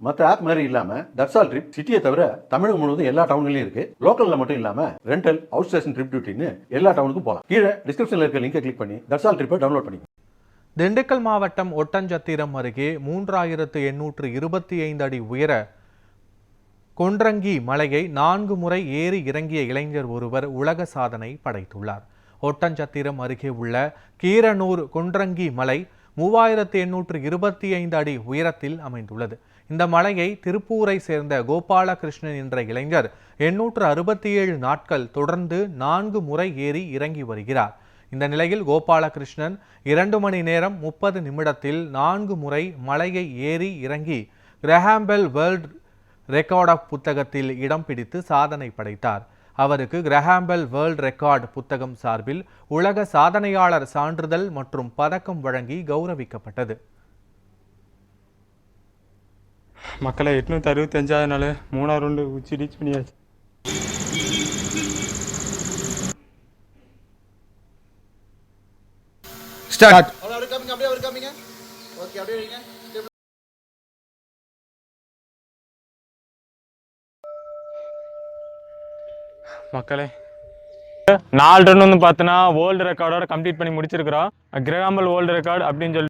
மற்ற ஆப் மாதிரி இல்லாம தட்சால் ட்ரிப் சிட்டியை தவிர தமிழகம் முழுவதும் எல்லா டவுன்லயும் இருக்கு. லோக்கல்ல மட்டும் இல்லாம ரெண்டல், அவுட் ஸ்டேஷன் ட்ரிப் டியூட்டின்னு எல்லா டவுனுக்கும் போகலாம். கீழே டிஸ்கிரிப்ஷன்ல இருக்க லிங்கை கிளிக் பண்ணி தட்சால் ட்ரிப்பை டவுன்லோட் பண்ணி. திண்டுக்கல் மாவட்டம் ஒட்டஞ்சத்திரம் அருகே 3825 அடி உயர கொன்றங்கி மலையை 4 முறை ஏறி இறங்கிய இளைஞர் ஒருவர் உலக சாதனை படைத்துள்ளார். ஒட்டஞ்சத்திரம் அருகே உள்ள கீரனூர் கொன்றங்கி மலை 3825 அடி உயரத்தில் அமைந்துள்ளது. இந்த மலையை திருப்பூரை சேர்ந்த கோபாலகிருஷ்ணன் என்ற இளைஞர் 867 நாட்கள் தொடர்ந்து 4 முறை ஏறி இறங்கி வருகிறார். இந்த நிலையில் கோபாலகிருஷ்ணன் 2 மணி நேரம் 30 நிமிடத்தில் 4 முறை மலையை ஏறி இறங்கி கிரஹாம்பெல் வேர்ல்ட் ரெக்கார்ட் ஆஃப் புத்தகத்தில் இடம் பிடித்து சாதனை படைத்தார். அவருக்கு கிரஹாம்பெல் வேர்ல்ட் ரெக்கார்ட் புத்தகம் சார்பில் உலக சாதனையாளர் சான்றிதழ் மற்றும் பதக்கம் வழங்கி கௌரவிக்கப்பட்டது. மக்களை 865 நாள் 3ஆவது ரவுண்டு உச்சி ரீச் பண்ணியாச்சு. ஸ்டார்ட். மக்களே 4 ரன் வந்து பார்த்தோன்னா வேர்ல்டு ரெக்கார்டோட கம்ப்ளீட் பண்ணி முடிச்சிருக்கிறோம். கிரஹாம்பெல் வேர்ல்டு ரெக்கார்டு அப்படின்னு சொல்லிட்டு